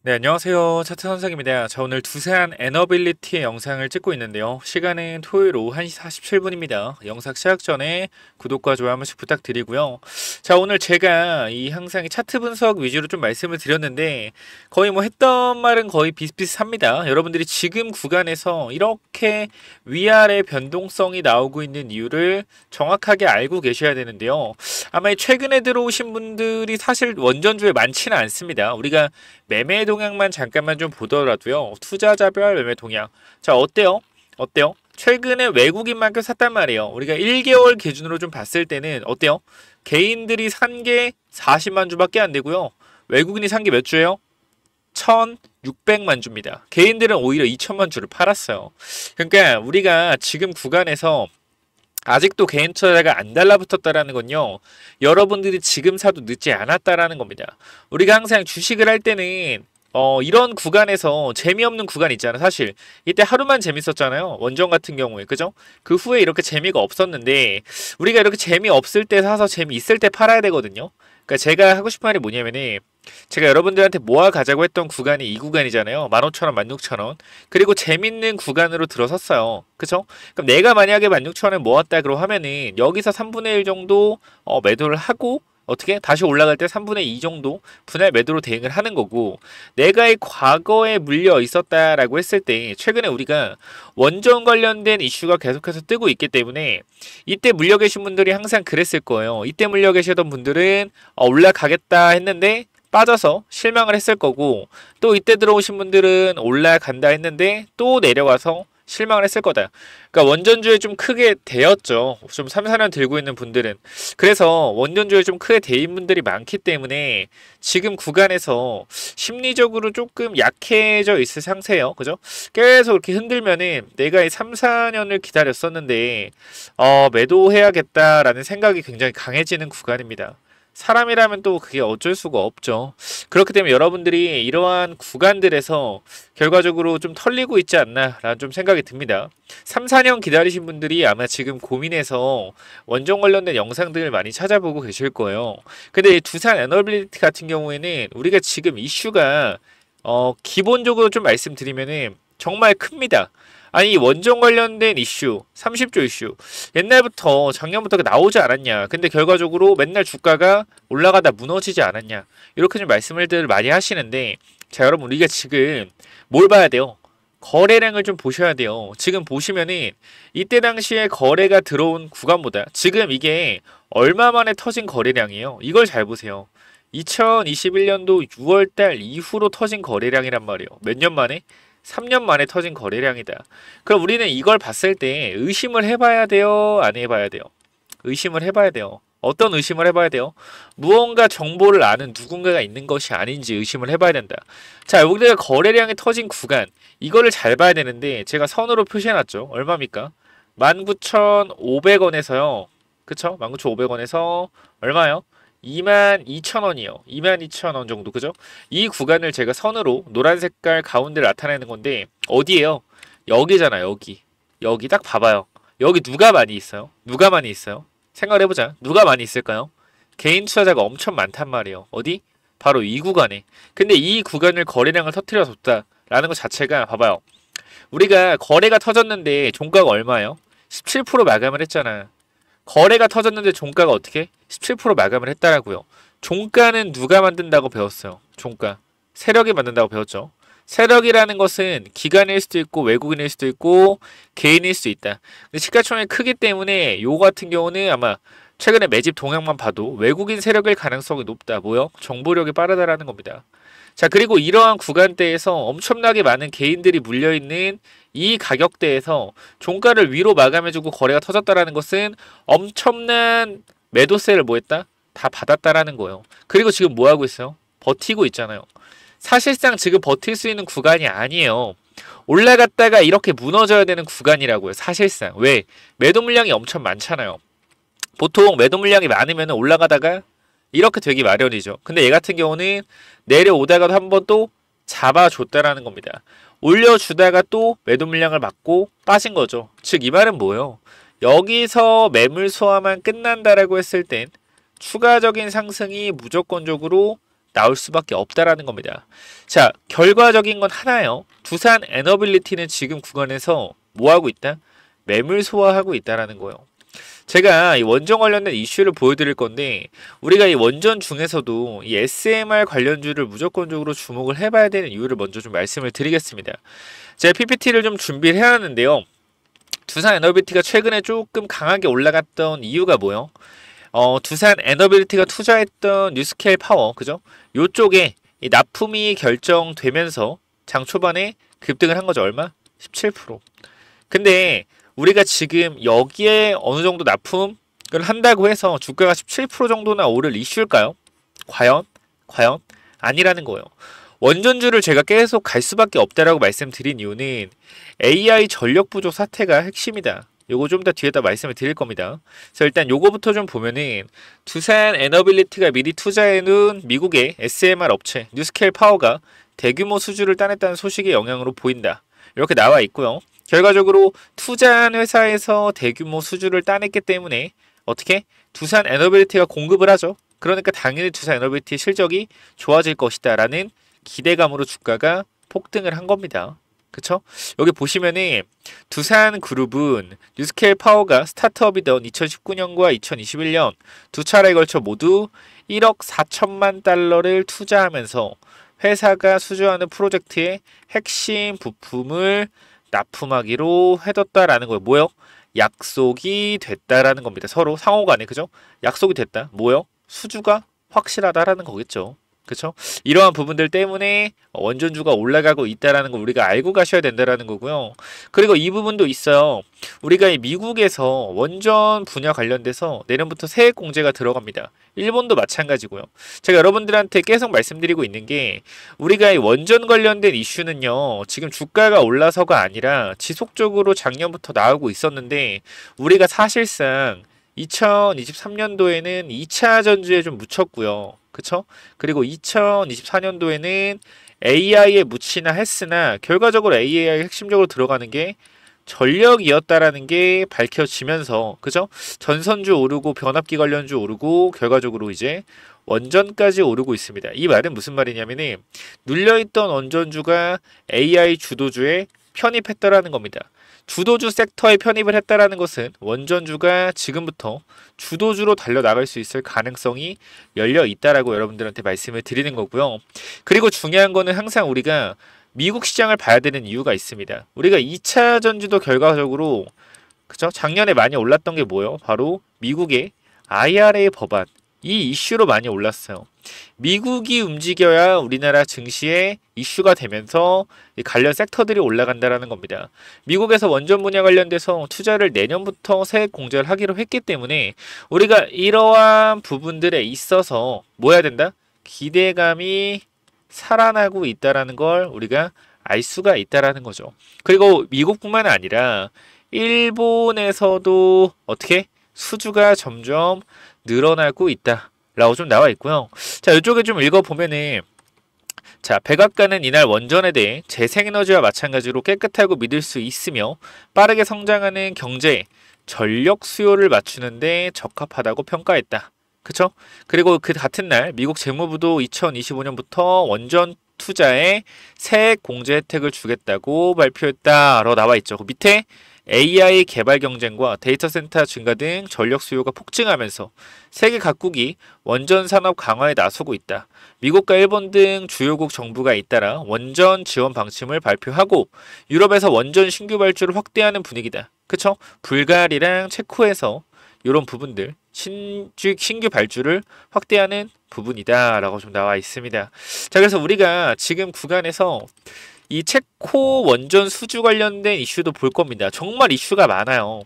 네, 안녕하세요. 차트 선생입니다. 자, 오늘 두산 에너빌리티의 영상을 찍고 있는데요. 시간은 토요일 오후 1시 47분입니다. 영상 시작 전에 구독과 좋아요 한 번씩 부탁드리고요. 자, 오늘 제가 항상 이 차트 분석 위주로 좀 말씀을 드렸는데 거의 뭐 했던 말은 거의 비슷비슷합니다. 여러분들이 지금 구간에서 이렇게 위아래 변동성이 나오고 있는 이유를 정확하게 알고 계셔야 되는데요. 아마 최근에 들어오신 분들이 사실 원전주에 많지는 않습니다. 우리가 매매 동향만 잠깐만 좀 보더라도요. 투자자별 매매 동향. 자, 어때요? 어때요? 최근에 외국인만큼 샀단 말이에요. 우리가 1개월 기준으로 좀 봤을 때는 어때요? 개인들이 산 게 40만 주밖에 안 되고요. 외국인이 산 게 몇 주예요? 1,600만 주입니다. 개인들은 오히려 2천만 주를 팔았어요. 그러니까 우리가 지금 구간에서 아직도 개인 투자자가 안 달라붙었다라는 건요. 여러분들이 지금 사도 늦지 않았다라는 겁니다. 우리가 항상 주식을 할 때는 이런 구간에서 재미없는 구간 있잖아. 사실 이때 하루만 재밌었잖아요. 원전 같은 경우에 그죠? 그 후에 이렇게 재미가 없었는데 우리가 이렇게 재미없을 때 사서 재미있을 때 팔아야 되거든요. 그러니까 제가 하고 싶은 말이 뭐냐면은 제가 여러분들한테 모아 가자고 했던 구간이 이 구간이잖아요. 15,000원, 16,000원. 그리고 재밌는 구간으로 들어섰어요. 그쵸? 그럼 내가 만약에 16,000원 모았다 그러 하면은 여기서 3분의 1 정도 매도를 하고 어떻게 다시 올라갈 때 3분의 2 정도 분할 매도로 대응을 하는 거고 내가 이 과거에 물려 있었다라고 했을 때 최근에 우리가 원전 관련된 이슈가 계속해서 뜨고 있기 때문에 이때 물려 계신 분들이 항상 그랬을 거예요. 이때 물려 계시던 분들은 올라가겠다 했는데 빠져서 실망을 했을 거고 또 이때 들어오신 분들은 올라간다 했는데 또 내려와서 실망을 했을 거다. 그러니까 원전주에 좀 크게 대였죠. 좀 3, 4년 들고 있는 분들은. 그래서 원전주에 좀 크게 대인 분들이 많기 때문에 지금 구간에서 심리적으로 조금 약해져 있을 상태예요. 그죠? 계속 이렇게 흔들면은 내가 이 3, 4년을 기다렸었는데 매도해야겠다라는 생각이 굉장히 강해지는 구간입니다. 사람이라면 또 그게 어쩔 수가 없죠. 그렇기 때문에 여러분들이 이러한 구간들에서 결과적으로 좀 털리고 있지 않나라는 좀 생각이 듭니다. 3, 4년 기다리신 분들이 아마 지금 고민해서 원전 관련된 영상들을 많이 찾아보고 계실 거예요. 근데 이 두산 에너빌리티 같은 경우에는 우리가 지금 이슈가 기본적으로 좀 말씀드리면은 정말 큽니다. 아니 원전 관련된 이슈 30조 이슈 옛날부터 작년부터 나오지 않았냐. 근데 결과적으로 맨날 주가가 올라가다 무너지지 않았냐. 이렇게 좀 말씀을 많이 하시는데 자 여러분 우리가 지금 뭘 봐야 돼요? 거래량을 좀 보셔야 돼요. 지금 보시면은 이때 당시에 거래가 들어온 구간보다 지금 이게 얼마 만에 터진 거래량이에요. 이걸 잘 보세요. 2021년도 6월달 이후로 터진 거래량이란 말이에요. 몇 년 만에? 3년 만에 터진 거래량이다. 그럼 우리는 이걸 봤을 때 의심을 해봐야 돼요? 안 해봐야 돼요? 의심을 해봐야 돼요. 어떤 의심을 해봐야 돼요? 무언가 정보를 아는 누군가가 있는 것이 아닌지 의심을 해봐야 된다. 자, 여기가 거래량이 터진 구간. 이거를 잘 봐야 되는데 제가 선으로 표시해놨죠. 얼마입니까? 19,500원에서요. 그쵸? 19,500원에서 얼마요? 22,000원이요. 22,000원 정도, 그죠? 이 구간을 제가 선으로 노란 색깔 가운데를 나타내는 건데, 어디에요? 여기잖아요, 여기. 여기 딱 봐봐요. 여기 누가 많이 있어요? 누가 많이 있어요? 생각을 해보자. 누가 많이 있을까요? 개인 투자자가 엄청 많단 말이에요. 어디? 바로 이 구간에. 근데 이 구간을 거래량을 터트려 줬다라는 것 자체가, 봐봐요. 우리가 거래가 터졌는데 종가가 얼마예요? 17% 마감을 했잖아. 거래가 터졌는데 종가가 어떻게? 17% 마감을 했다라고요. 종가는 누가 만든다고 배웠어요? 종가. 세력이 만든다고 배웠죠. 세력이라는 것은 기관일 수도 있고 외국인일 수도 있고 개인일 수도 있다. 근데 시가총액이 크기 때문에 요 같은 경우는 아마 최근에 매집 동향만 봐도 외국인 세력일 가능성이 높다. 뭐요? 정보력이 빠르다라는 겁니다. 자, 그리고 이러한 구간대에서 엄청나게 많은 개인들이 물려있는 이 가격대에서 종가를 위로 마감해주고 거래가 터졌다라는 것은 엄청난 매도세를 뭐 했다? 다 받았다라는 거예요. 그리고 지금 뭐 하고 있어요? 버티고 있잖아요. 사실상 지금 버틸 수 있는 구간이 아니에요. 올라갔다가 이렇게 무너져야 되는 구간이라고요. 사실상. 왜? 매도 물량이 엄청 많잖아요. 보통 매도 물량이 많으면 올라가다가 이렇게 되기 마련이죠. 근데 얘 같은 경우는 내려오다가도 한 번 또 잡아줬다라는 겁니다. 올려주다가 또 매도 물량을 맞고 빠진 거죠. 즉 이 말은 뭐예요? 여기서 매물 소화만 끝난다라고 했을 땐 추가적인 상승이 무조건적으로 나올 수밖에 없다라는 겁니다. 자, 결과적인 건 하나예요. 두산 에너빌리티는 지금 구간에서 뭐 하고 있다? 매물 소화하고 있다라는 거예요. 제가 이 원전 관련된 이슈를 보여드릴 건데, 우리가 이 원전 중에서도 이 SMR 관련주를 무조건적으로 주목을 해봐야 되는 이유를 먼저 좀 말씀을 드리겠습니다. 제가 PPT를 좀 준비를 해놨는데요. 두산 에너빌리티가 최근에 조금 강하게 올라갔던 이유가 뭐예요? 두산 에너빌리티가 투자했던 뉴스케일 파워, 그죠? 요쪽에 이 납품이 결정되면서 장 초반에 급등을 한 거죠. 얼마? 17%. 근데 우리가 지금 여기에 어느 정도 납품을 한다고 해서 주가가 17% 정도나 오를 이슈일까요? 과연? 아니라는 거예요. 원전주를 제가 계속 갈 수밖에 없다라고 말씀드린 이유는 AI 전력 부족 사태가 핵심이다. 요거 좀 더 뒤에다 말씀을 드릴 겁니다. 그래서 일단 요거부터 좀 보면은 두산 에너빌리티가 미리 투자해놓은 미국의 SMR 업체 뉴스케일 파워가 대규모 수주를 따냈다는 소식의 영향으로 보인다. 이렇게 나와 있고요. 결과적으로 투자한 회사에서 대규모 수주를 따냈기 때문에 어떻게? 두산 에너빌리티가 공급을 하죠. 그러니까 당연히 두산 에너빌리티의 실적이 좋아질 것이다 라는 기대감으로 주가가 폭등을 한 겁니다. 그쵸? 여기 보시면은 두산 그룹은 뉴스케일 파워가 스타트업이던 2019년과 2021년 두 차례에 걸쳐 모두 1억 4천만 달러를 투자하면서 회사가 수주하는 프로젝트의 핵심 부품을 납품하기로 해뒀다라는 거예요. 뭐요? 약속이 됐다라는 겁니다. 서로 상호간에, 그죠? 약속이 됐다. 뭐요? 수주가 확실하다라는 거겠죠. 그쵸? 이러한 부분들 때문에 원전주가 올라가고 있다라는 걸 우리가 알고 가셔야 된다라는 거고요. 그리고 이 부분도 있어요. 우리가 이 미국에서 원전 분야 관련돼서 내년부터 세액 공제가 들어갑니다. 일본도 마찬가지고요. 제가 여러분들한테 계속 말씀드리고 있는 게 우리가 이 원전 관련된 이슈는요. 지금 주가가 올라서가 아니라 지속적으로 작년부터 나오고 있었는데 우리가 사실상 2023년도에는 2차 전지에 좀 묻혔고요. 그쵸? 그리고 2024년도에는 AI에 묻히나 했으나 결과적으로 AI에 핵심적으로 들어가는 게 전력이었다라는 게 밝혀지면서 그죠? 전선주 오르고 변압기 관련주 오르고 결과적으로 이제 원전까지 오르고 있습니다. 이 말은 무슨 말이냐면은 눌려있던 원전주가 AI 주도주에 편입했다라는 겁니다. 주도주 섹터에 편입을 했다라는 것은 원전주가 지금부터 주도주로 달려나갈 수 있을 가능성이 열려 있다라고 여러분들한테 말씀을 드리는 거고요. 그리고 중요한 거는 항상 우리가 미국 시장을 봐야 되는 이유가 있습니다. 우리가 2차 전지도 결과적으로 그죠? 작년에 많이 올랐던 게 뭐예요? 바로 미국의 IRA 법안 이 이슈로 많이 올랐어요. 미국이 움직여야 우리나라 증시에 이슈가 되면서 관련 섹터들이 올라간다라는 겁니다. 미국에서 원전 분야 관련돼서 투자를 내년부터 세액 공제를 하기로 했기 때문에 우리가 이러한 부분들에 있어서 뭐 해야 된다? 기대감이 살아나고 있다라는 걸 우리가 알 수가 있다라는 거죠. 그리고 미국뿐만 아니라 일본에서도 어떻게 수주가 점점 늘어나고 있다 라고 좀 나와 있고요. 자, 이쪽에 좀 읽어보면은 자, 백악관은 이날 원전에 대해 재생에너지와 마찬가지로 깨끗하고 믿을 수 있으며 빠르게 성장하는 경제, 전력 수요를 맞추는데 적합하다고 평가했다. 그쵸? 그리고 그 같은 날 미국 재무부도 2025년부터 원전 투자에 세액 공제 혜택을 주겠다고 발표했다라고 나와 있죠. 그 밑에 AI 개발 경쟁과 데이터 센터 증가 등 전력 수요가 폭증하면서 세계 각국이 원전 산업 강화에 나서고 있다. 미국과 일본 등 주요국 정부가 잇따라 원전 지원 방침을 발표하고 유럽에서 원전 신규 발주를 확대하는 분위기다. 그쵸? 불가리아랑 체코에서 이런 부분들 신규 발주를 확대하는 부분이다 라고 좀 나와 있습니다. 자, 그래서 우리가 지금 구간에서 이 체코 원전 수주 관련된 이슈도 볼 겁니다. 정말 이슈가 많아요.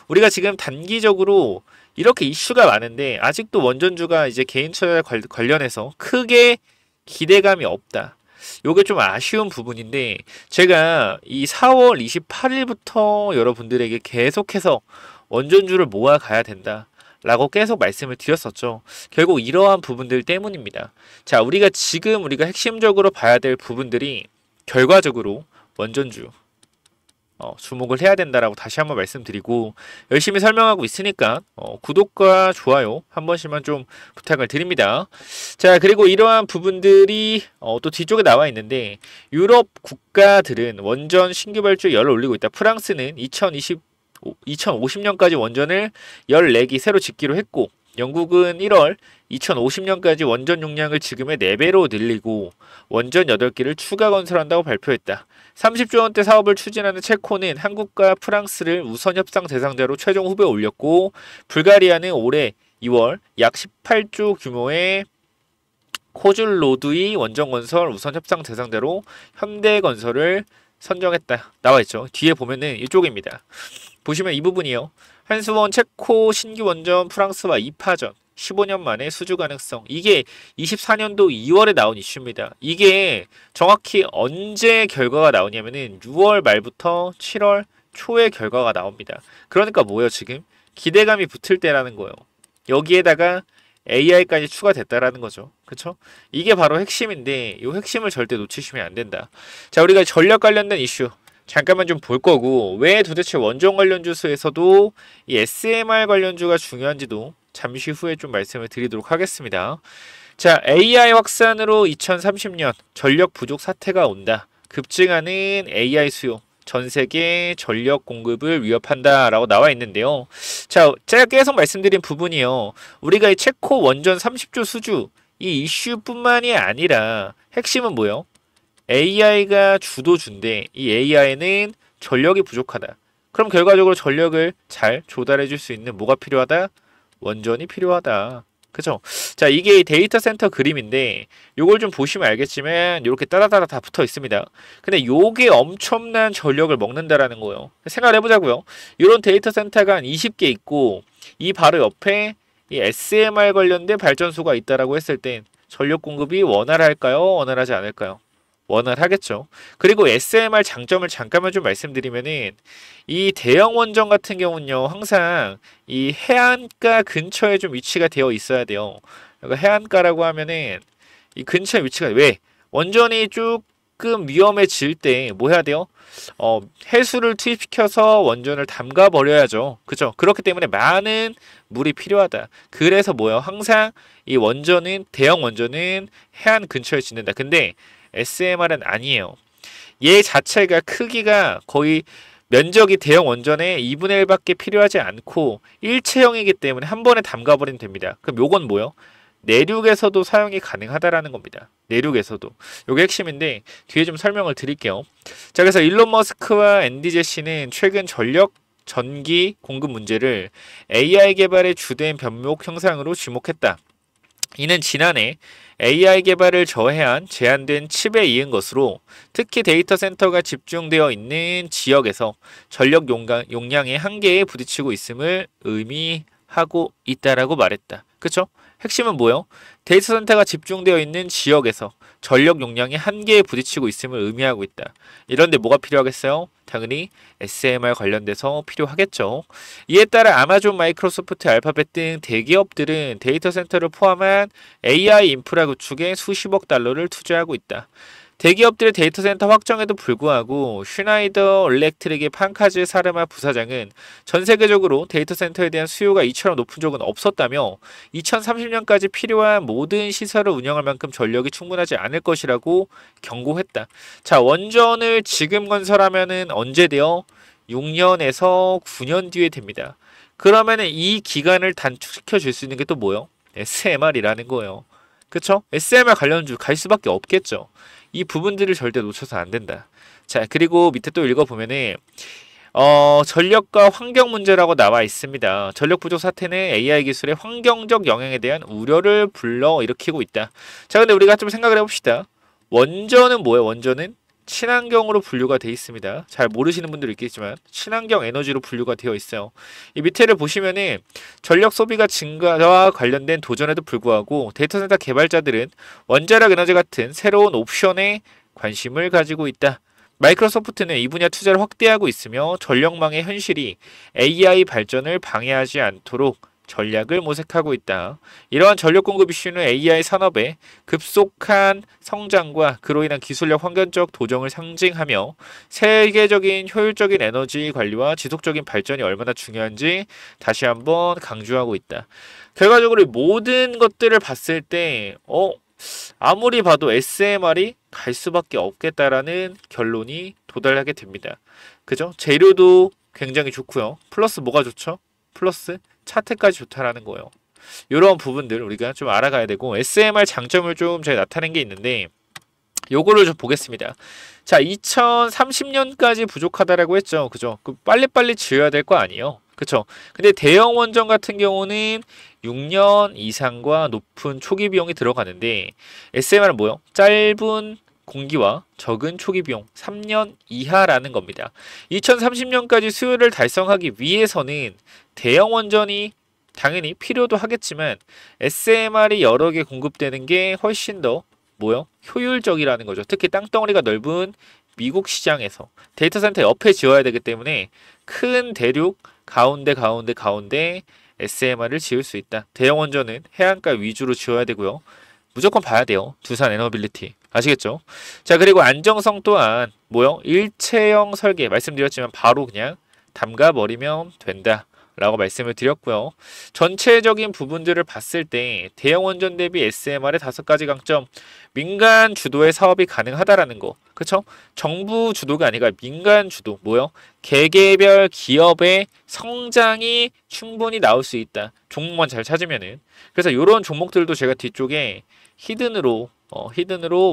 우리가 지금 단기적으로 이렇게 이슈가 많은데 아직도 원전주가 이제 개인 투자 관련해서 크게 기대감이 없다. 요게 좀 아쉬운 부분인데 제가 이 4월 28일부터 여러분들에게 계속해서 원전주를 모아가야 된다. 라고 계속 말씀을 드렸었죠. 결국 이러한 부분들 때문입니다. 자, 우리가 핵심적으로 봐야 될 부분들이 결과적으로 원전주, 주목을 해야 된다라고 다시 한번 말씀드리고 열심히 설명하고 있으니까 구독과 좋아요 한 번씩만 좀 부탁을 드립니다. 자, 그리고 이러한 부분들이 또 뒤쪽에 나와 있는데 유럽 국가들은 원전 신규 발주에 열을 올리고 있다. 프랑스는 2050년까지 원전을 14기 새로 짓기로 했고 영국은 1월 2050년까지 원전 용량을 지금의 4배로 늘리고 원전 8기를 추가 건설한다고 발표했다. 30조 원대 사업을 추진하는 체코는 한국과 프랑스를 우선 협상 대상자로 최종 후보에 올렸고 불가리아는 올해 2월 약 18조 규모의 코줄로드의 원전 건설 우선 협상 대상자로 현대건설을 선정했다. 나와있죠. 뒤에 보면은 이쪽입니다. 보시면 이 부분이요. 한수원 체코 신규 원전 프랑스와 2파전 15년 만에 수주 가능성. 이게 24년도 2월에 나온 이슈입니다. 이게 정확히 언제 결과가 나오냐면은 6월 말부터 7월 초에 결과가 나옵니다. 그러니까 뭐예요, 지금? 기대감이 붙을 때라는 거예요. 여기에다가 AI까지 추가됐다라는 거죠. 그쵸? 이게 바로 핵심인데 이 핵심을 절대 놓치시면 안 된다. 자, 우리가 전력 관련된 이슈 잠깐만 좀 볼 거고 왜 도대체 원전 관련주수에서도 이 SMR 관련주가 중요한지도 잠시 후에 좀 말씀을 드리도록 하겠습니다. 자, AI 확산으로 2030년 전력 부족 사태가 온다. 급증하는 AI 수요. 전 세계 전력 공급을 위협한다 라고 나와 있는데요. 자, 제가 계속 말씀드린 부분이요. 우리가 이 체코 원전 30조 수주 이 이슈뿐만이 아니라 핵심은 뭐예요? AI가 주도주인데 이 AI는 전력이 부족하다. 그럼 결과적으로 전력을 잘 조달해 줄 수 있는 뭐가 필요하다? 원전이 필요하다. 그죠? 자, 이게 데이터 센터 그림인데 요걸 좀 보시면 알겠지만 이렇게 따다다다 다 붙어 있습니다. 근데 요게 엄청난 전력을 먹는다라는 거예요. 생각을 해보자고요. 이런 데이터 센터가 한 20개 있고 이 바로 옆에 이 SMR 관련된 발전소가 있다라고 했을 땐 전력 공급이 원활할까요? 원활하지 않을까요? 원활하겠죠. 그리고 SMR 장점을 잠깐만 좀 말씀드리면은 이 대형 원전 같은 경우는요 항상 이 해안가 근처에 좀 위치가 되어 있어야 돼요. 그러니까 해안가라고 하면은 이 근처에 위치가 왜 원전이 조금 위험해질 때 뭐 해야 돼요? 해수를 투입시켜서 원전을 담가 버려야죠. 그죠? 그렇기 때문에 많은 물이 필요하다. 그래서 뭐요? 항상 이 원전은 대형 원전은 해안 근처에 짓는다. 근데 SMR은 아니에요. 얘 자체가 크기가 거의 면적이 대형 원전의 2분의 1밖에 필요하지 않고 일체형이기 때문에 한 번에 담가버리면 됩니다. 그럼 요건 뭐요? 내륙에서도 사용이 가능하다라는 겁니다. 내륙에서도. 요게 핵심인데 뒤에 좀 설명을 드릴게요. 자, 그래서 일론 머스크와 앤디 제시는 최근 전력 전기 공급 문제를 AI 개발의 주된 변목 형상으로 지목했다. 이는 지난해 AI 개발을 저해한 제한된 칩에 이은 것으로 특히 데이터 센터가 집중되어 있는 지역에서 전력 용량의 한계에 부딪히고 있음을 의미하고 있다라고 말했다. 그쵸? 핵심은 뭐예요? 데이터 센터가 집중되어 있는 지역에서 전력 용량의 한계에 부딪히고 있음을 의미하고 있다. 이런데 뭐가 필요하겠어요? 당연히 SMR 관련돼서 필요하겠죠. 이에 따라 아마존, 마이크로소프트, 알파벳 등 대기업들은 데이터 센터를 포함한 AI 인프라 구축에 수십억 달러를 투자하고 있다. 대기업들의 데이터 센터 확정에도 불구하고 슈나이더 일렉트릭의 판카즈 사르마 부사장은 전 세계적으로 데이터 센터에 대한 수요가 이처럼 높은 적은 없었다며 2030년까지 필요한 모든 시설을 운영할 만큼 전력이 충분하지 않을 것이라고 경고했다. 자, 원전을 지금 건설하면은 언제 돼요? 6년에서 9년 뒤에 됩니다. 그러면은 이 기간을 단축시켜 줄 수 있는 게 또 뭐요? SMR이라는 거예요. 그쵸? SMR 관련주 갈 수밖에 없겠죠. 이 부분들을 절대 놓쳐서 안 된다. 자, 그리고 밑에 또 읽어보면은 전력과 환경 문제라고 나와 있습니다. 전력 부족 사태는 AI 기술의 환경적 영향에 대한 우려를 불러일으키고 있다. 자, 근데 우리가 좀 생각을 해봅시다. 원전은 뭐예요? 원전은 친환경으로 분류가 되어 있습니다. 잘 모르시는 분들도 있겠지만 친환경 에너지로 분류가 되어 있어요. 이 밑에를 보시면은 전력 소비가 증가와 관련된 도전에도 불구하고 데이터 센터 개발자들은 원자력 에너지 같은 새로운 옵션에 관심을 가지고 있다. 마이크로소프트는 이 분야 투자를 확대하고 있으며 전력망의 현실이 AI 발전을 방해하지 않도록 전략을 모색하고 있다. 이러한 전력 공급 이슈는 AI 산업의 급속한 성장과 그로 인한 기술력 환경적 도정을 상징하며 세계적인 효율적인 에너지 관리와 지속적인 발전이 얼마나 중요한지 다시 한번 강조하고 있다. 결과적으로 모든 것들을 봤을 때 아무리 봐도 SMR이 갈 수밖에 없겠다라는 결론이 도달하게 됩니다. 그죠? 재료도 굉장히 좋고요. 플러스 뭐가 좋죠? 플러스 차트까지 좋다라는 거예요. 이런 부분들 우리가 좀 알아가야 되고 SMR 장점을 좀 제가 나타낸 게 있는데 요거를 좀 보겠습니다. 자, 2030년까지 부족하다라고 했죠. 그죠? 그 빨리빨리 지어야 될 거 아니에요. 그쵸? 근데 대형 원전 같은 경우는 6년 이상과 높은 초기 비용이 들어가는데 SMR은 뭐요? 짧은 공기와 적은 초기 비용 3년 이하라는 겁니다. 2030년까지 수요를 달성하기 위해서는 대형 원전이 당연히 필요도 하겠지만 SMR이 여러 개 공급되는 게 훨씬 더 뭐요? 효율적이라는 거죠. 특히 땅덩어리가 넓은 미국 시장에서 데이터 센터 옆에 지어야 되기 때문에 큰 대륙 가운데 SMR을 지을 수 있다. 대형 원전은 해안가 위주로 지어야 되고요. 무조건 봐야 돼요. 두산 에너빌리티. 아시겠죠? 자, 그리고 안정성 또한 뭐요? 일체형 설계 말씀드렸지만 바로 그냥 담가 버리면 된다. 라고 말씀을 드렸고요. 전체적인 부분들을 봤을 때 대형 원전 대비 SMR의 5가지 강점. 민간 주도의 사업이 가능하다라는 거. 그쵸? 정부 주도가 아니라 민간 주도. 뭐요? 개개별 기업의 성장이 충분히 나올 수 있다. 종목만 잘 찾으면은. 그래서 이런 종목들도 제가 뒤쪽에 히든으로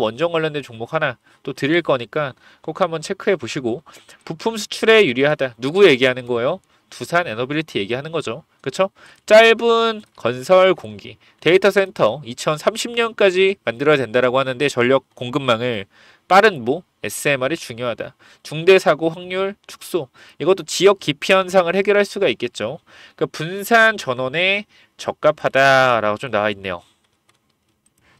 원전 관련된 종목 하나 또 드릴 거니까 꼭 한번 체크해 보시고. 부품 수출에 유리하다. 누구 얘기하는 거예요? 두산 에너빌리티 얘기하는 거죠. 그쵸? 짧은 건설 공기, 데이터 센터 2030년까지 만들어야 된다라고 하는데 전력 공급망을 빠른 SMR이 중요하다. 중대사고 확률 축소. 이것도 지역 기피 현상을 해결할 수가 있겠죠. 그러니까 분산 전원에 적합하다라고 좀 나와 있네요.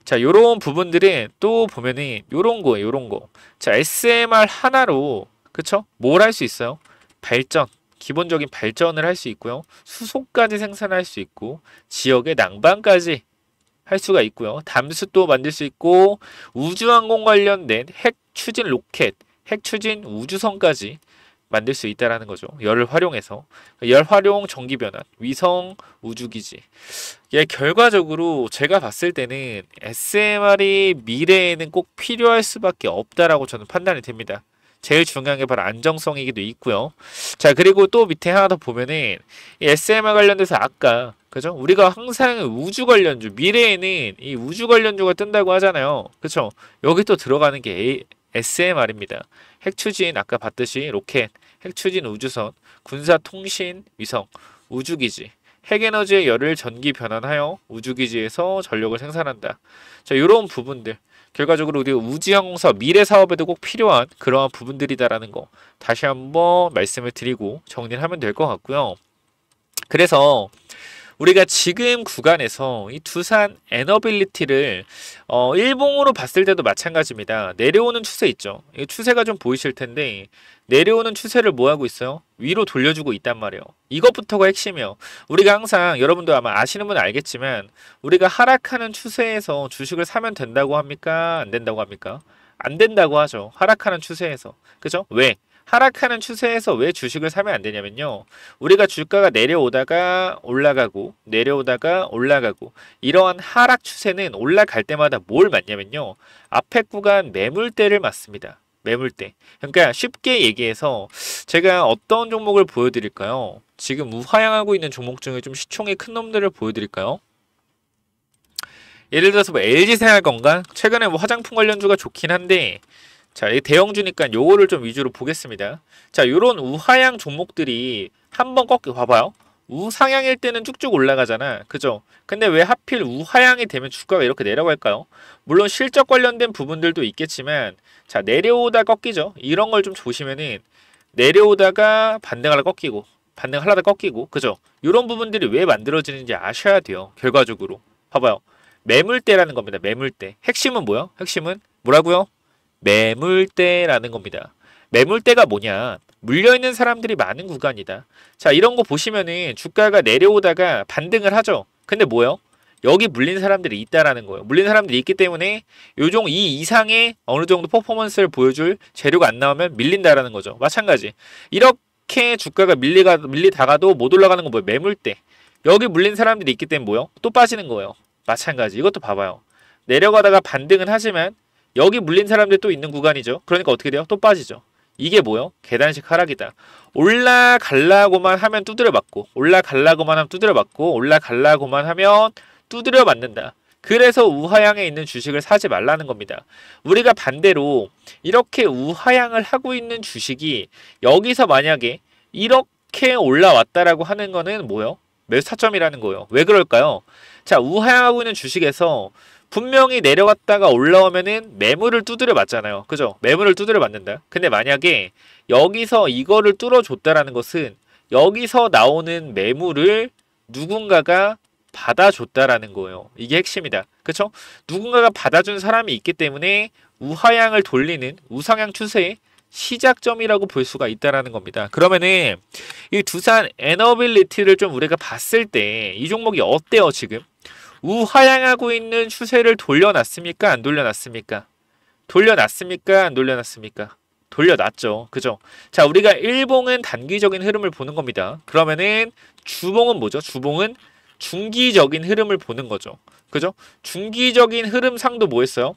자, 요런 부분들은 또 보면은 요런 거예요. 요런 거. 자, SMR 하나로 그쵸? 뭘 할 수 있어요? 발전. 기본적인 발전을 할 수 있고요. 수소까지 생산할 수 있고 지역의 난방까지 할 수가 있고요. 담수도 만들 수 있고 우주항공 관련된 핵 추진 로켓, 핵 추진 우주선까지 만들 수 있다라는 거죠. 열을 활용해서 열 활용 전기 변환, 위성 우주기지. 예, 결과적으로 제가 봤을 때는 SMR이 미래에는 꼭 필요할 수밖에 없다라고 저는 판단이 됩니다. 제일 중요한 게 바로 안정성이기도 있고요. 자, 그리고 또 밑에 하나 더 보면은 이 SMR 관련돼서 아까 그죠? 우리가 항상 우주 관련주 미래에는 이 우주 관련주가 뜬다고 하잖아요. 그쵸? 여기 또 들어가는 게 SMR입니다. 핵추진 아까 봤듯이 로켓, 핵추진 우주선, 군사통신 위성, 우주기지, 핵에너지의 열을 전기 변환하여 우주기지에서 전력을 생산한다. 자, 이런 부분들. 결과적으로 우리 우주항공사 미래 사업에도 꼭 필요한 그러한 부분들이다라는 거 다시 한번 말씀을 드리고 정리를 하면 될 것 같고요. 그래서 우리가 지금 구간에서 이 두산 에너빌리티를 일봉으로 봤을 때도 마찬가지입니다. 내려오는 추세 있죠. 이 추세가 좀 보이실 텐데 내려오는 추세를 뭐 하고 있어요? 위로 돌려주고 있단 말이에요. 이것부터가 핵심이에요. 우리가 항상 여러분도 아마 아시는 분은 알겠지만 우리가 하락하는 추세에서 주식을 사면 된다고 합니까? 안 된다고 합니까? 안 된다고 하죠. 하락하는 추세에서. 그죠? 왜? 하락하는 추세에서 왜 주식을 사면 안 되냐면요. 우리가 주가가 내려오다가 올라가고 내려오다가 올라가고 이러한 하락 추세는 올라갈 때마다 뭘 맞냐면요. 앞에 구간 매물대를 맞습니다. 매물대. 그러니까 쉽게 얘기해서 제가 어떤 종목을 보여드릴까요? 지금 우하향하고 있는 종목 중에 좀 시총이 큰 놈들을 보여드릴까요? 예를 들어서 LG생활건강 최근에 화장품 관련주가 좋긴 한데 자, 이 대형주니까 요거를 좀 위주로 보겠습니다. 자, 요런 우하향 종목들이 한번 꺾여 봐봐요. 우상향일 때는 쭉쭉 올라가잖아. 그죠? 근데 왜 하필 우하향이 되면 주가가 이렇게 내려갈까요? 물론 실적 관련된 부분들도 있겠지만 자, 내려오다 꺾이죠. 이런 걸 좀 보시면은 내려오다가 반등하다 꺾이고 반등하려다 꺾이고 그죠? 이런 부분들이 왜 만들어지는지 아셔야 돼요. 결과적으로. 봐봐요. 매물대라는 겁니다. 매물대. 핵심은 뭐야? 핵심은 뭐라고요? 매물대라는 겁니다. 매물대가 뭐냐? 물려있는 사람들이 많은 구간이다. 자, 이런 거 보시면은 주가가 내려오다가 반등을 하죠. 근데 뭐요? 여기 물린 사람들이 있다라는 거예요. 물린 사람들이 있기 때문에 요종 이 이상의 어느 정도 퍼포먼스를 보여줄 재료가 안 나오면 밀린다라는 거죠. 마찬가지. 이렇게 주가가 밀리다가도 못 올라가는 건 뭐예요? 매물대. 여기 물린 사람들이 있기 때문에 뭐요? 또 빠지는 거예요. 마찬가지. 이것도 봐봐요. 내려가다가 반등은 하지만 여기 물린 사람들 또 있는 구간이죠. 그러니까 어떻게 돼요? 또 빠지죠. 이게 뭐요? 계단식 하락이다. 올라가려고만 하면 두드려 맞고, 올라가려고만 하면 두드려 맞고, 올라가려고만 하면 두드려 맞는다. 그래서 우하향에 있는 주식을 사지 말라는 겁니다. 우리가 반대로 이렇게 우하향을 하고 있는 주식이 여기서 만약에 이렇게 올라왔다라고 하는 거는 뭐요? 매수 타점이라는 거예요. 왜 그럴까요? 자, 우하향하고 있는 주식에서 분명히 내려갔다가 올라오면은 매물을 두드려 맞잖아요. 그죠? 매물을 두드려 맞는다. 근데 만약에 여기서 이거를 뚫어줬다라는 것은 여기서 나오는 매물을 누군가가 받아줬다라는 거예요. 이게 핵심이다. 그쵸? 누군가가 받아준 사람이 있기 때문에 우하향을 돌리는 우상향 추세의 시작점이라고 볼 수가 있다라는 겁니다. 그러면은 이 두산 에너빌리티를 좀 우리가 봤을 때 이 종목이 어때요, 지금? 우하향하고 있는 추세를 돌려놨습니까? 안 돌려놨습니까? 돌려놨습니까? 안 돌려놨습니까? 돌려놨죠. 그죠? 자, 우리가 일봉은 단기적인 흐름을 보는 겁니다. 그러면은 주봉은 뭐죠? 주봉은 중기적인 흐름을 보는 거죠. 그죠? 중기적인 흐름상도 뭐였어요?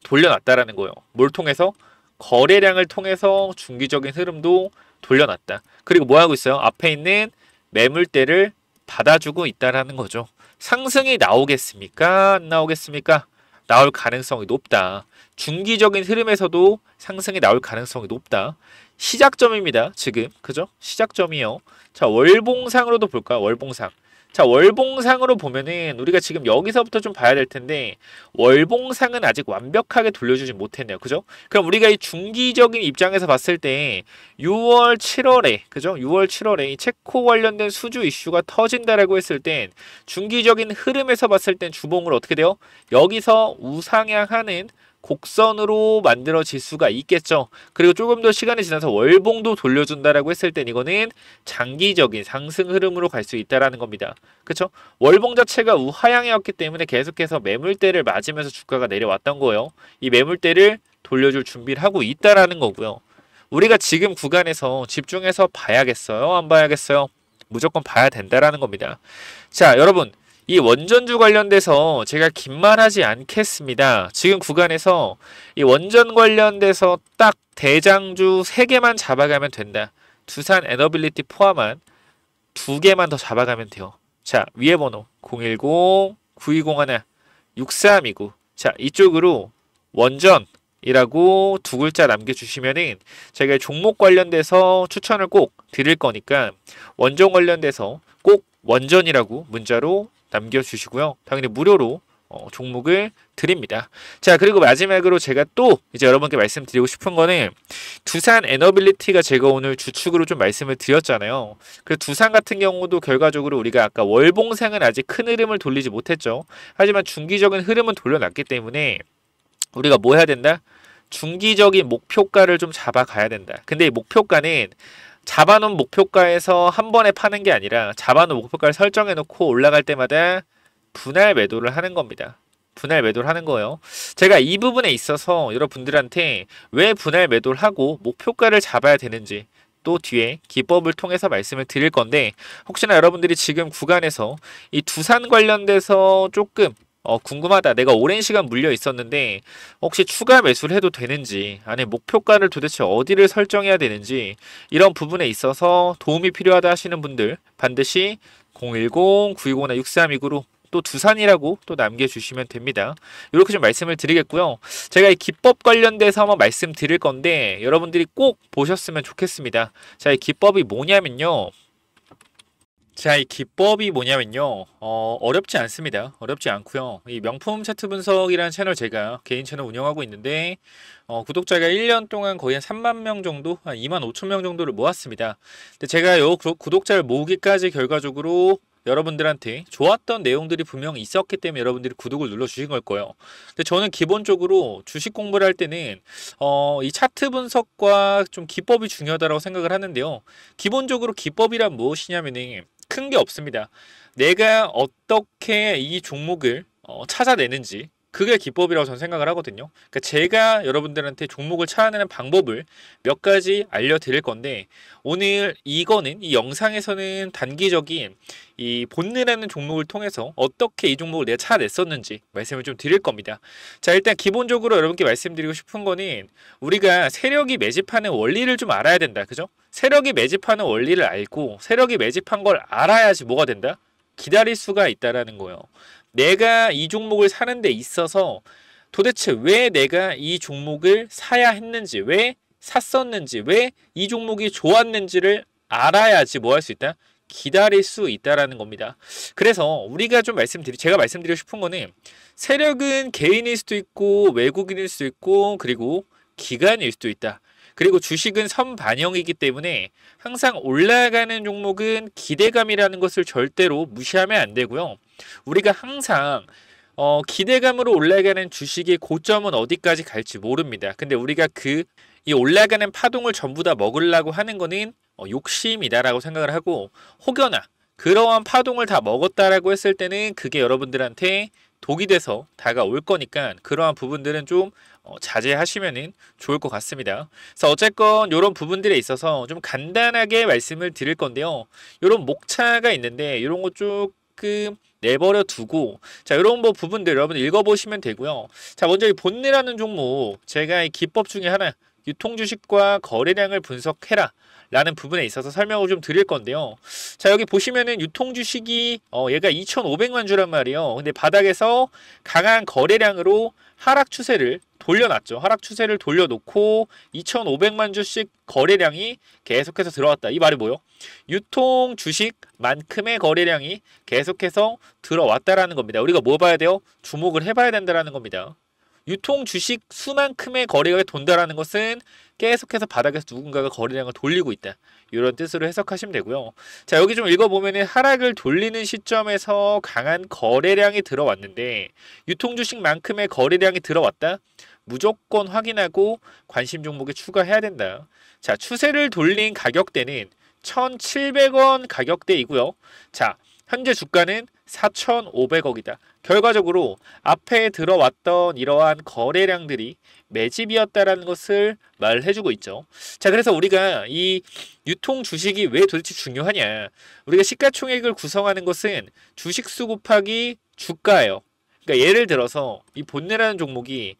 돌려놨다라는 거예요. 뭘 통해서? 거래량을 통해서 중기적인 흐름도 돌려놨다. 그리고 뭐 하고 있어요? 앞에 있는 매물대를 받아주고 있다라는 거죠. 상승이 나오겠습니까? 안 나오겠습니까? 나올 가능성이 높다. 중기적인 흐름에서도 상승이 나올 가능성이 높다. 시작점입니다. 지금. 그죠? 시작점이요. 자, 월봉상으로도 볼까요? 월봉상. 자, 월봉상으로 보면은 우리가 지금 여기서부터 좀 봐야 될 텐데 월봉상은 아직 완벽하게 돌려주지 못했네요. 그죠? 그럼 우리가 이 중기적인 입장에서 봤을 때 6월, 7월에 그죠? 6월, 7월에 이 체코 관련된 수주 이슈가 터진다라고 했을 땐 중기적인 흐름에서 봤을 땐 주봉을 어떻게 돼요? 여기서 우상향하는 곡선으로 만들어질 수가 있겠죠. 그리고 조금 더 시간이 지나서 월봉도 돌려준다라고 했을 땐 이거는 장기적인 상승 흐름으로 갈 수 있다라는 겁니다. 그렇죠? 월봉 자체가 우하향이었기 때문에 계속해서 매물대를 맞으면서 주가가 내려왔던 거예요. 이 매물대를 돌려줄 준비를 하고 있다라는 거고요. 우리가 지금 구간에서 집중해서 봐야겠어요? 안 봐야겠어요? 무조건 봐야 된다라는 겁니다. 자, 여러분. 이 원전주 관련돼서 제가 긴 말하지 않겠습니다. 지금 구간에서 이 원전 관련돼서 딱 대장주 3개만 잡아가면 된다. 두산 에너빌리티 포함한 2개만 더 잡아가면 돼요. 자, 위에 번호 010-9201-6329. 자, 이쪽으로 원전이라고 2글자 남겨주시면은 제가 종목 관련돼서 추천을 꼭 드릴 거니까 원전 관련돼서 꼭 원전이라고 문자로 남겨주시고요. 당연히 무료로 종목을 드립니다. 자, 그리고 마지막으로 제가 또 이제 여러분께 말씀드리고 싶은 거는 두산 에너빌리티가 제가 오늘 주축으로 좀 말씀을 드렸잖아요. 그래서 두산 같은 경우도 결과적으로 우리가 아까 월봉상은 아직 큰 흐름을 돌리지 못했죠. 하지만 중기적인 흐름은 돌려놨기 때문에 우리가 뭐 해야 된다? 중기적인 목표가를 좀 잡아가야 된다. 근데 이 목표가는 잡아놓은 목표가에서 한 번에 파는 게 아니라 잡아놓은 목표가를 설정해놓고 올라갈 때마다 분할 매도를 하는 겁니다. 분할 매도를 하는 거예요. 제가 이 부분에 있어서 여러분들한테 왜 분할 매도를 하고 목표가를 잡아야 되는지 또 뒤에 기법을 통해서 말씀을 드릴 건데 혹시나 여러분들이 지금 구간에서 이 두산 관련돼서 조금 궁금하다. 내가 오랜 시간 물려 있었는데 혹시 추가 매수를 해도 되는지 아니 목표가를 도대체 어디를 설정해야 되는지 이런 부분에 있어서 도움이 필요하다 하시는 분들 반드시 010-920-6329로 또 두산이라고 또 남겨주시면 됩니다. 이렇게 좀 말씀을 드리겠고요. 제가 이 기법 관련돼서 한번 말씀드릴 건데 여러분들이 꼭 보셨으면 좋겠습니다. 자, 이 기법이 뭐냐면요. 자, 이 기법이 뭐냐면요. 어렵지 않습니다. 어렵지 않고요. 이 명품 차트 분석이라는 채널 제가 개인 채널 운영하고 있는데 구독자가 1년 동안 거의 한 3만 명 정도, 한 2만 5천 명 정도를 모았습니다. 근데 제가 요 구독자를 모으기까지 결과적으로 여러분들한테 좋았던 내용들이 분명히 있었기 때문에 여러분들이 구독을 눌러주신 걸 거예요. 근데 저는 기본적으로 주식 공부를 할 때는 이 차트 분석과 좀 기법이 중요하다고 생각을 하는데요. 기본적으로 기법이란 무엇이냐면은 큰 게 없습니다. 내가 어떻게 이 종목을 찾아내는지, 그게 기법이라고 저는 생각을 하거든요. 그러니까 제가 여러분들한테 종목을 찾아내는 방법을 몇 가지 알려드릴 건데, 오늘 이거는 이 영상에서는 단기적인 이 본느라는 종목을 통해서 어떻게 이 종목을 내가 찾아냈었는지 말씀을 좀 드릴 겁니다. 자, 일단 기본적으로 여러분께 말씀드리고 싶은 거는, 우리가 세력이 매집하는 원리를 좀 알아야 된다. 그죠? 세력이 매집하는 원리를 알고 세력이 매집한 걸 알아야지 뭐가 된다? 기다릴 수가 있다라는 거예요. 내가 이 종목을 사는 데 있어서 도대체 왜 내가 이 종목을 사야 했는지, 왜 샀었는지, 왜 이 종목이 좋았는지를 알아야지 뭐 할 수 있다? 기다릴 수 있다라는 겁니다. 그래서 우리가 좀 제가 말씀드리고 싶은 거는, 세력은 개인일 수도 있고 외국인일 수도 있고 그리고 기관일 수도 있다. 그리고 주식은 선반영이기 때문에 항상 올라가는 종목은 기대감이라는 것을 절대로 무시하면 안 되고요. 우리가 항상 기대감으로 올라가는 주식의 고점은 어디까지 갈지 모릅니다. 근데 우리가 이 올라가는 파동을 전부 다 먹으려고 하는 거는 욕심이다라고 생각을 하고, 혹여나 그러한 파동을 다 먹었다라고 했을 때는 그게 여러분들한테 독이 돼서 다가올 거니까 그러한 부분들은 좀 자제하시면 좋을 것 같습니다. 그래서 어쨌건 이런 부분들에 있어서 좀 간단하게 말씀을 드릴 건데요. 이런 목차가 있는데 이런 거 조금 내버려 두고, 자, 이런 부분들 여러분 읽어보시면 되고요. 자, 먼저 이 본네라는 종목, 제가 이 기법 중에 하나, 유통주식과 거래량을 분석해라 라는 부분에 있어서 설명을 좀 드릴 건데요. 자, 여기 보시면은 유통주식이 얘가 2,500만 주란 말이에요. 근데 바닥에서 강한 거래량으로 하락 추세를 돌려놨죠. 하락 추세를 돌려놓고 2,500만 주씩 거래량이 계속해서 들어왔다. 이 말이 뭐예요? 유통 주식만큼의 거래량이 계속해서 들어왔다라는 겁니다. 우리가 뭐 봐야 돼요? 주목을 해봐야 된다라는 겁니다. 유통 주식 수만큼의 거래가 돈다라는 것은 계속해서 바닥에서 누군가가 거래량을 돌리고 있다, 이런 뜻으로 해석하시면 되고요. 자, 여기 좀 읽어보면 하락을 돌리는 시점에서 강한 거래량이 들어왔는데, 유통 주식만큼의 거래량이 들어왔다? 무조건 확인하고 관심 종목에 추가해야 된다. 자, 추세를 돌린 가격대는 1,700원 가격대이고요. 자, 현재 주가는 4,500억이다. 결과적으로 앞에 들어왔던 이러한 거래량들이 매집이었다라는 것을 말해주고 있죠. 자, 그래서 우리가 이 유통 주식이 왜 도대체 중요하냐? 우리가 시가총액을 구성하는 것은 주식수 곱하기 주가예요. 그러니까 예를 들어서 이 본네라는 종목이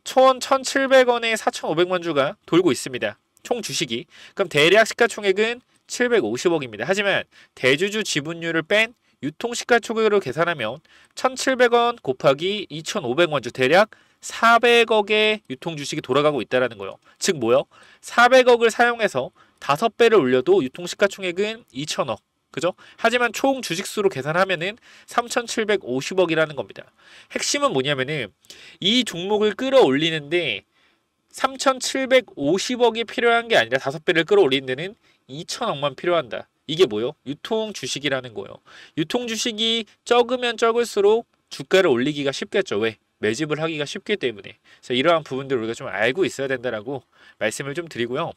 총 1,700원에 4,500만 주가 돌고 있습니다. 총 주식이. 그럼 대략 시가총액은 750억입니다. 하지만 대주주 지분율을 뺀 유통 시가총액으로 계산하면 1,700원 곱하기 2,500만 주, 대략 400억의 유통 주식이 돌아가고 있다는 거예요. 즉 뭐요? 400억을 사용해서 5배를 올려도 유통 시가총액은 2,000억. 그죠? 하지만 총 주식수로 계산하면은 3,750억이라는 겁니다. 핵심은 뭐냐면은 이 종목을 끌어올리는데 3,750억이 필요한 게 아니라 5배를 끌어올리는 데는 2,000억만 필요한다. 이게 뭐요? 유통 주식이라는 거예요. 유통 주식이 적으면 적을수록 주가를 올리기가 쉽겠죠. 왜? 매집을 하기가 쉽기 때문에. 그래서 이러한 부분들을 우리가 좀 알고 있어야 된다라고 말씀을 좀 드리고요.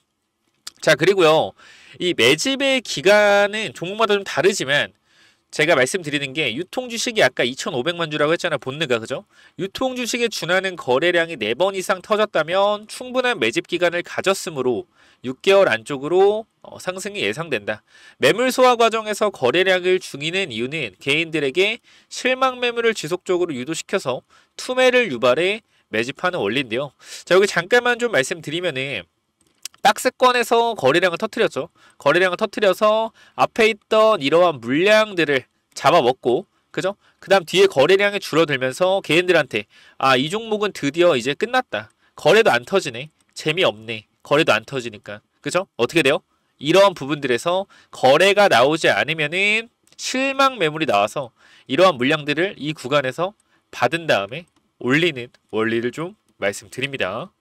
자, 그리고요, 이 매집의 기간은 종목마다 좀 다르지만 제가 말씀드리는 게, 유통 주식이 아까 2,500만 주라고 했잖아요. 본느가. 그죠? 유통 주식에 준하는 거래량이 4번 이상 터졌다면 충분한 매집 기간을 가졌으므로 6개월 안쪽으로 상승이 예상된다. 매물 소화 과정에서 거래량을 중이는 이유는 개인들에게 실망 매물을 지속적으로 유도시켜서 투매를 유발해 매집하는 원리인데요. 자, 여기 잠깐만 좀 말씀드리면은, 박스권에서 거래량을 터뜨렸죠. 거래량을 터뜨려서 앞에 있던 이러한 물량들을 잡아먹고, 그죠? 그 다음 뒤에 거래량이 줄어들면서 개인들한테, 아, 이 종목은 드디어 이제 끝났다. 거래도 안 터지네. 재미없네. 거래도 안 터지니까. 그죠? 어떻게 돼요? 이러한 부분들에서 거래가 나오지 않으면은 실망 매물이 나와서 이러한 물량들을 이 구간에서 받은 다음에 올리는 원리를 좀 말씀드립니다.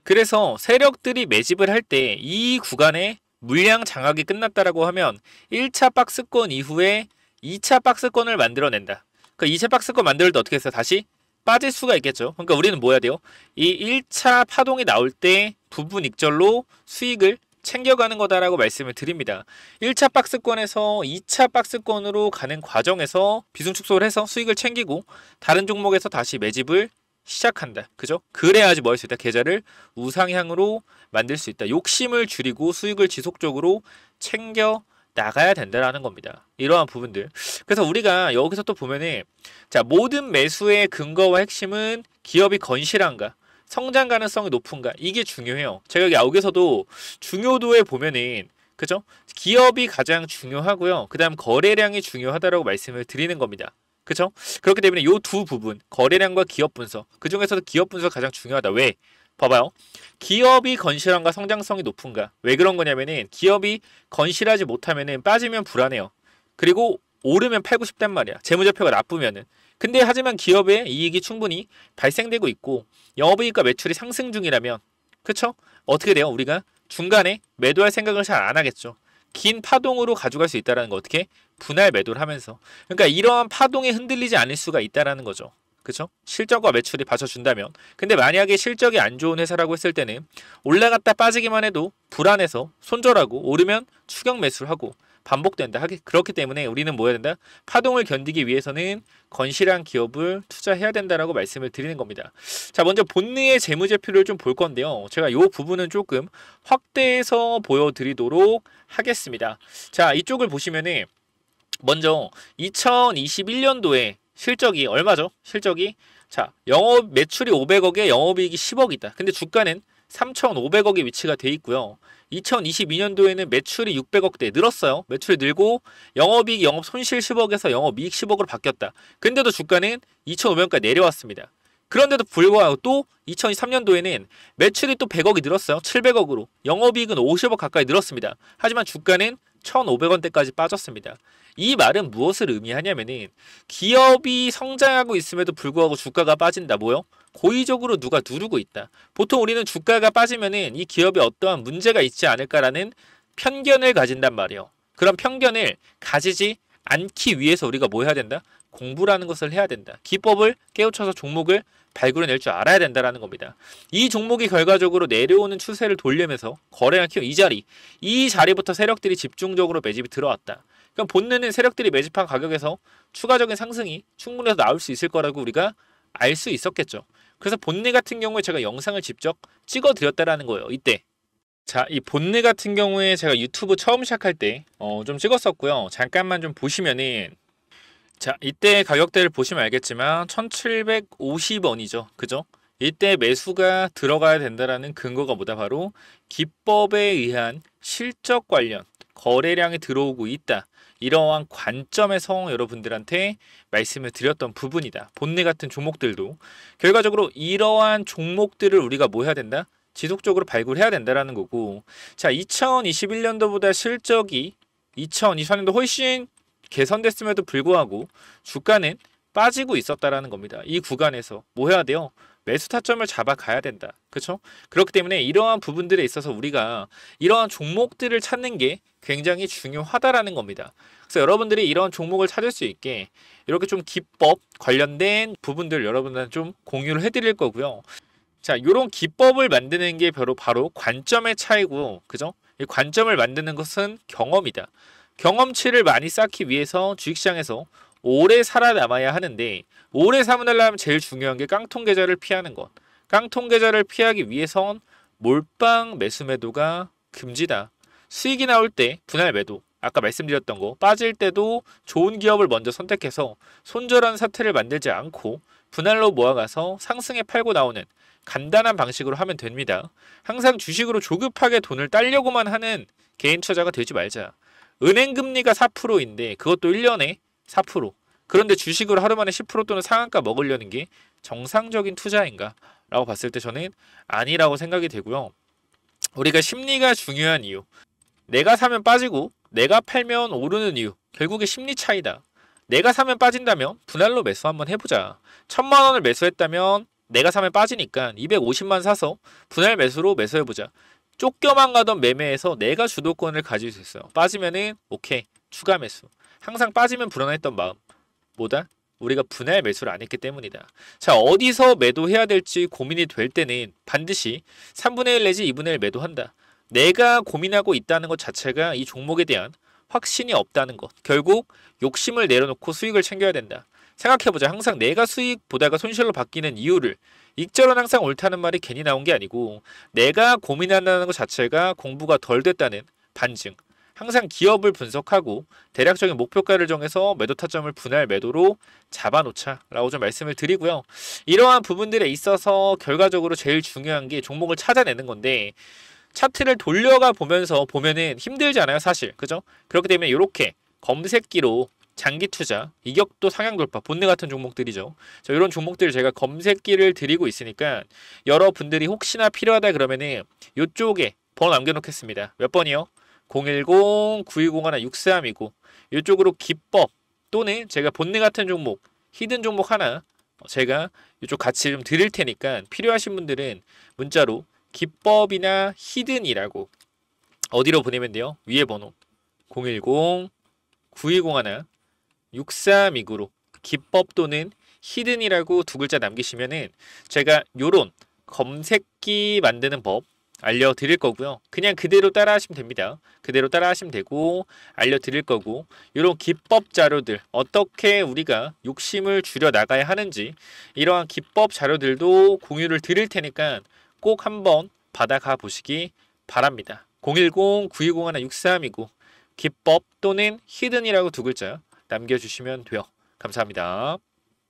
그래서 세력들이 매집을 할 때 이 구간에 물량 장악이 끝났다라고 하면 1차 박스권 이후에 2차 박스권을 만들어낸다. 그 2차 박스권 만들 때 어떻게 했어? 다시 빠질 수가 있겠죠. 그러니까 우리는 뭐 해야 돼요? 이 1차 파동이 나올 때 부분 익절로 수익을 챙겨가는 거다라고 말씀을 드립니다. 1차 박스권에서 2차 박스권으로 가는 과정에서 비중 축소를 해서 수익을 챙기고 다른 종목에서 다시 매집을 시작한다. 그죠? 그래야지 뭐 할 수 있다. 계좌를 우상향으로 만들 수 있다. 욕심을 줄이고 수익을 지속적으로 챙겨 나가야 된다라는 겁니다. 이러한 부분들. 그래서 우리가 여기서 또 보면은 자, 모든 매수의 근거와 핵심은 기업이 건실한가, 성장 가능성이 높은가, 이게 중요해요. 제가 여기서도 중요도에 보면은 그죠? 기업이 가장 중요하고요. 그 다음 거래량이 중요하다라고 말씀을 드리는 겁니다. 그죠? 그렇기 때문에 이 두 부분, 거래량과 기업 분석, 그 중에서도 기업 분석 가장 중요하다. 왜? 봐봐요. 기업이 건실한가, 성장성이 높은가. 왜 그런 거냐면은 기업이 건실하지 못하면은 빠지면 불안해요. 그리고 오르면 팔고 싶단 말이야. 재무제표가 나쁘면은. 근데 하지만 기업의 이익이 충분히 발생되고 있고 영업이익과 매출이 상승 중이라면 그쵸? 어떻게 돼요? 우리가 중간에 매도할 생각을 잘 안 하겠죠. 긴 파동으로 가져갈 수 있다는 거 어떻게? 분할 매도를 하면서. 그러니까 이러한 파동에 흔들리지 않을 수가 있다는 거죠. 그쵸? 실적과 매출이 받쳐준다면. 근데 만약에 실적이 안 좋은 회사라고 했을 때는 올라갔다 빠지기만 해도 불안해서 손절하고 오르면 추격 매수를 하고 반복된다. 그렇기 때문에 우리는 뭐 해야 된다? 파동을 견디기 위해서는 건실한 기업을 투자해야 된다라고 말씀을 드리는 겁니다. 자, 먼저 본네의 재무제표를 좀 볼 건데요. 제가 이 부분은 조금 확대해서 보여드리도록 하겠습니다. 자, 이쪽을 보시면은 먼저 2021년도에 실적이 얼마죠? 실적이 자, 영업 매출이 500억에 영업이익이 10억이다. 근데 주가는 3,500억에 위치가 돼 있고요. 2022년도에는 매출이 600억대 늘었어요. 매출이 늘고 영업이익, 영업 손실 10억에서 영업이익 10억으로 바뀌었다. 근데도 주가는 2,500원까지 내려왔습니다. 그런데도 불구하고 또 2023년도에는 매출이 또 100억이 늘었어요. 700억으로. 영업이익은 50억 가까이 늘었습니다. 하지만 주가는 1,500원대까지 빠졌습니다. 이 말은 무엇을 의미하냐면은 기업이 성장하고 있음에도 불구하고 주가가 빠진다. 뭐요? 고의적으로 누가 누르고 있다. 보통 우리는 주가가 빠지면은 이 기업에 어떠한 문제가 있지 않을까라는 편견을 가진단 말이에요. 그런 편견을 가지지 않기 위해서 우리가 뭐 해야 된다? 공부라는 것을 해야 된다. 기법을 깨우쳐서 종목을 발굴해낼 줄 알아야 된다는 겁니다. 이 종목이 결과적으로 내려오는 추세를 돌리면서 거래량 키워 이 자리부터 세력들이 집중적으로 매집이 들어왔다. 그럼 본네는 세력들이 매집한 가격에서 추가적인 상승이 충분히 나올 수 있을 거라고 우리가 알 수 있었겠죠. 그래서 본네 같은 경우에 제가 영상을 직접 찍어 드렸다라는 거예요. 이때. 자, 이 본네 같은 경우에 제가 유튜브 처음 시작할 때 좀 찍었었고요. 잠깐만 좀 보시면은 자, 이때 가격대를 보시면 알겠지만 1750원이죠. 그죠? 이때 매수가 들어가야 된다라는 근거가 뭐다? 바로 기법에 의한 실적 관련 거래량이 들어오고 있다. 이러한 관점에서 여러분들한테 말씀을 드렸던 부분이다. 본네 같은 종목들도 결과적으로 이러한 종목들을 우리가 뭐 해야 된다? 지속적으로 발굴해야 된다라는 거고 자, 2021년도보다 실적이 2024년도 훨씬 개선됐음에도 불구하고 주가는 빠지고 있었다라는 겁니다. 이 구간에서 뭐 해야 돼요? 매수 타점을 잡아가야 된다. 그렇죠? 그렇기 때문에 이러한 부분들에 있어서 우리가 이러한 종목들을 찾는 게 굉장히 중요하다라는 겁니다. 그래서 여러분들이 이런 종목을 찾을 수 있게 이렇게 좀 기법 관련된 부분들 여러분들한테 좀 공유를 해드릴 거고요. 자, 이런 기법을 만드는 게 바로 관점의 차이고, 그죠? 이 관점을 만드는 것은 경험이다. 경험치를 많이 쌓기 위해서 주식시장에서 오래 살아남아야 하는데 오래 살아남으려면 제일 중요한 게 깡통 계좌를 피하는 것. 깡통 계좌를 피하기 위해선 몰빵 매수 매도가 금지다. 수익이 나올 때 분할 매도. 아까 말씀드렸던 거 빠질 때도 좋은 기업을 먼저 선택해서 손절한 사태를 만들지 않고 분할로 모아가서 상승에 팔고 나오는 간단한 방식으로 하면 됩니다. 항상 주식으로 조급하게 돈을 따려고만 하는 개인 투자가 되지 말자. 은행 금리가 4%인데 그것도 1년에 4%. 그런데 주식으로 하루 만에 10% 또는 상한가 먹으려는 게 정상적인 투자인가? 라고 봤을 때 저는 아니라고 생각이 되고요. 우리가 심리가 중요한 이유. 내가 사면 빠지고 내가 팔면 오르는 이유. 결국에 심리 차이다. 내가 사면 빠진다면 분할로 매수 한번 해보자. 1,000만 원을 매수했다면 내가 사면 빠지니까 250만 사서 분할 매수로 매수해보자. 쫓겨만 가던 매매에서 내가 주도권을 가질 수 있어요. 빠지면은 오케이 추가 매수. 항상 빠지면 불안했던 마음. 뭐다? 우리가 분할 매수를 안 했기 때문이다. 자, 어디서 매도해야 될지 고민이 될 때는 반드시 3분의 1 내지 2분의 1 매도한다. 내가 고민하고 있다는 것 자체가 이 종목에 대한 확신이 없다는 것. 결국 욕심을 내려놓고 수익을 챙겨야 된다. 생각해보자. 항상 내가 수익 보다가 손실로 바뀌는 이유를, 익절은 항상 옳다는 말이 괜히 나온 게 아니고 내가 고민한다는 것 자체가 공부가 덜 됐다는 반증. 항상 기업을 분석하고 대략적인 목표가를 정해서 매도 타점을 분할 매도로 잡아놓자라고 좀 말씀을 드리고요. 이러한 부분들에 있어서 결과적으로 제일 중요한 게 종목을 찾아내는 건데, 차트를 돌려가 보면서 보면은 힘들잖아요, 사실. 그죠? 그렇기 때문에 이렇게 검색기로 장기 투자, 이격도 상향 돌파, 본능 같은 종목들이죠. 이런 종목들을 제가 검색기를 드리고 있으니까 여러분들이 혹시나 필요하다 그러면은 이쪽에 번호 남겨놓겠습니다. 몇 번이요? 010-9201-6329. 이쪽으로 기법 또는 제가 본능 같은 종목, 히든 종목 하나 제가 이쪽 같이 좀 드릴 테니까 필요하신 분들은 문자로 기법이나 히든이라고 어디로 보내면 돼요? 위에 번호 010-9201-6329로 기법 또는 히든이라고 두 글자 남기시면은 제가 요런 검색기 만드는 법 알려드릴 거고요. 그냥 그대로 따라 하시면 됩니다. 그대로 따라 하시면 되고 알려드릴 거고, 이런 기법 자료들 어떻게 우리가 욕심을 줄여 나가야 하는지 이러한 기법 자료들도 공유를 드릴 테니까 꼭 한번 받아가 보시기 바랍니다. 010-9201-6329 기법 또는 히든이라고 두 글자 남겨주시면 돼요. 감사합니다.